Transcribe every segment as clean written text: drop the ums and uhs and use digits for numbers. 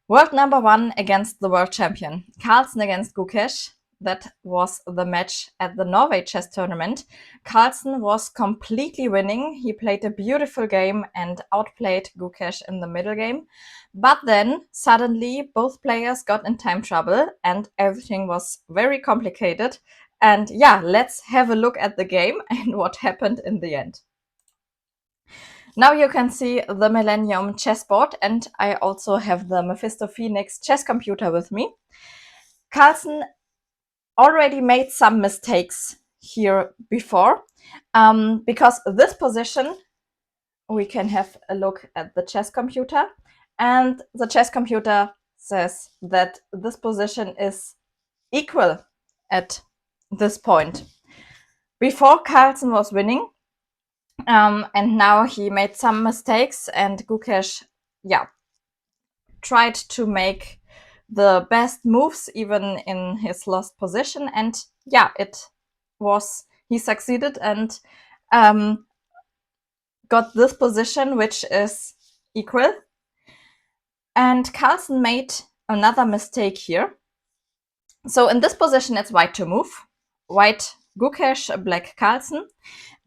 World number 1 against the world champion. Carlsen against Gukesh. That was the match at the Norway Chess tournament. Carlsen was completely winning. He played a beautiful game and outplayed Gukesh in the middle game. But then suddenly both players got in time trouble and everything was very complicated. And yeah, let's have a look at the game and what happened in the end. Now you can see the Millennium chessboard, and I also have the Mephisto Phoenix chess computer with me. Carlsen already made some mistakes here before, because this position, we can have a look at the chess computer, and the chess computer says that this position is equal at this point. Before, Carlsen was winning, and now he made some mistakes, and Gukesh, tried to make the best moves even in his lost position, and he succeeded and got this position, which is equal. And Carlsen made another mistake here. So in this position, it's white to move. White Gukesh, black Carlsen.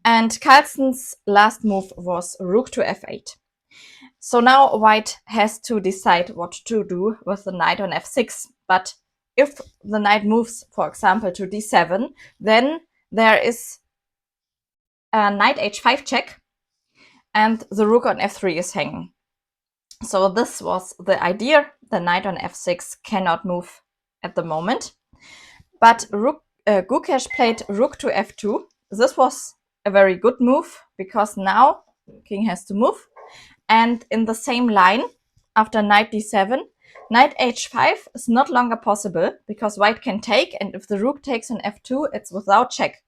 And Carlsen's last move was rook to f8. So now white has to decide what to do with the knight on f6. But if the knight moves, for example, to d7, then there is a knight h5 check, and the rook on f3 is hanging. So this was the idea. The knight on f6 cannot move at the moment. But Gukesh played rook to f2. This was a very good move, because now king has to move. And in the same line, after knight d7, knight h5 is not longer possible, because white can take, and if the rook takes on f2, it's without check.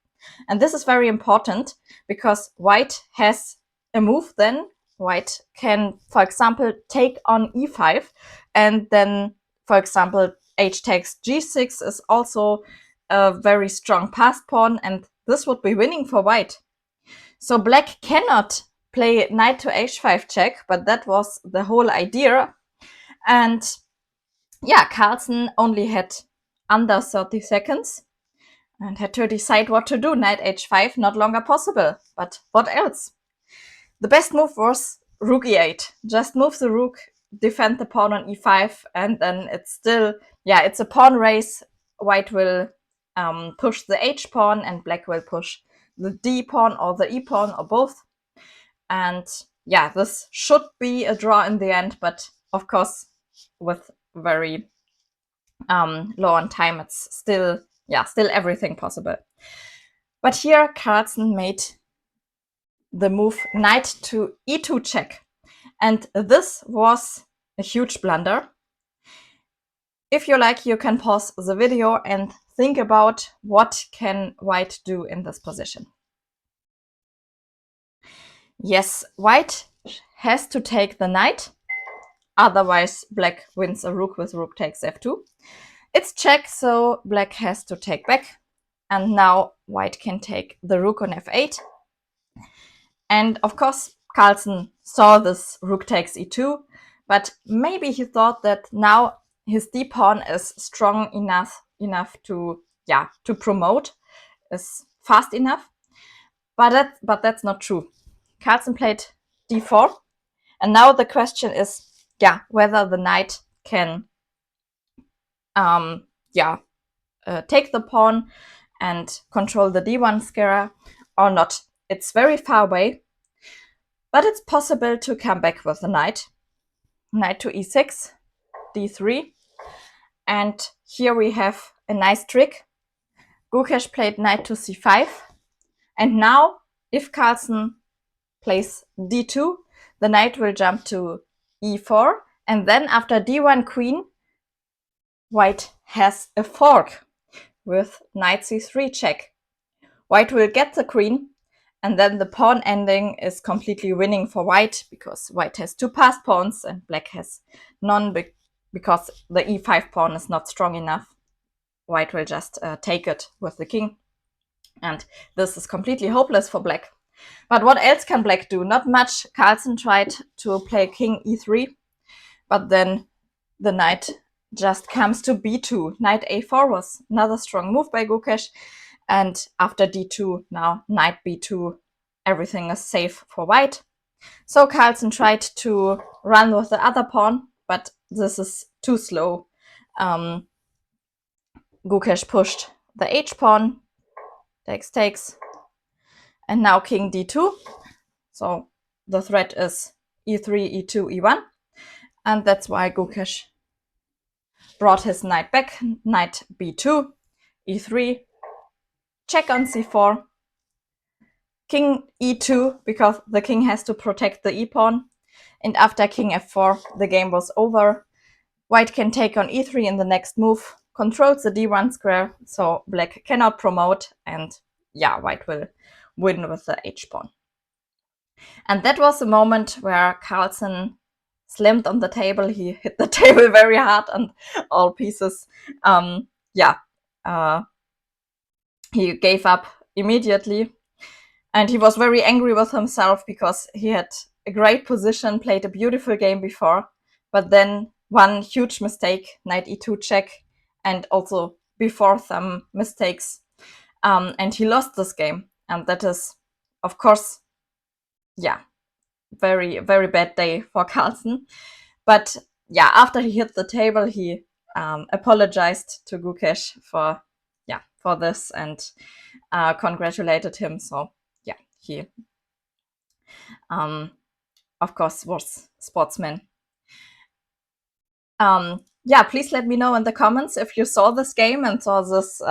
And this is very important, because white has a move then. White can, for example, take on e5, and then, for example, h takes g6 is also a very strong passed pawn, and this would be winning for white. So black cannot play knight to h5 check, but that was the whole idea. And yeah, Carlsen only had under 30 seconds and had to decide what to do. Knight h5, not longer possible, but what else? The best move was rook e8. Just move the rook, defend the pawn on e5, and then it's still, it's a pawn race. White will push the h pawn, and black will push the d pawn or the e pawn or both. And yeah, this should be a draw in the end, but of course, with very low on time, it's still everything possible. But here Carlsen made the move knight to e2 check, and this was a huge blunder. If you like, you can pause the video and think about what can white do in this position. Yes, white has to take the knight, otherwise black wins a rook with rook takes f2. It's check, so black has to take back, and now white can take the rook on f8. And of course, Carlsen saw this rook takes e2, but maybe he thought that now his d pawn is strong enough to promote, is fast enough. But that's not true. Carlsen played d4, and now the question is, whether the knight can take the pawn and control the d1 square or not. It's very far away, but it's possible to come back with the knight. Knight to e6, d3, and here we have a nice trick. Gukesh played knight to c5, and now if Carlsen plays d2, the knight will jump to e4, and then after d1 queen, white has a fork with knight c3 check. White will get the queen, and then the pawn ending is completely winning for white, because white has two passed pawns and black has none, because the e5 pawn is not strong enough. White will just take it with the king, and this is completely hopeless for black. But what else can black do? Not much. Carlsen tried to play king e3, but then the knight just comes to b2. Knight a4 was another strong move by Gukesh. And after d2, now knight b2, everything is safe for white. So Carlsen tried to run with the other pawn, but this is too slow. Gukesh pushed the h-pawn, takes, and now king d2. So the threat is e3, e2, e1, and that's why Gukesh brought his knight back. Knight b2, e3, check on c4, king e2, because the king has to protect the e-pawn, and after king f4, the game was over. White can take on e3 in the next move, controls the d1 square, so black cannot promote, and yeah, white will win with the h-pawn. And that was the moment where Carlsen slammed on the table. He hit the table very hard and all pieces. He gave up immediately. And he was very angry with himself because he had a great position, played a beautiful game before, but then one huge mistake, knight e2 check, and also before some mistakes. And he lost this game. And that is, of course, yeah, very, very bad day for Carlsen. But yeah, after he hit the table, he apologized to Gukesh for this and congratulated him. So yeah, he of course was sportsman. Please let me know in the comments if you saw this game and saw this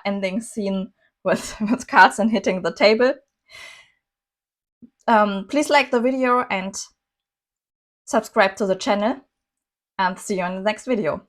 ending scene with Carlsen hitting the table. Please like the video and subscribe to the channel, and see you in the next video.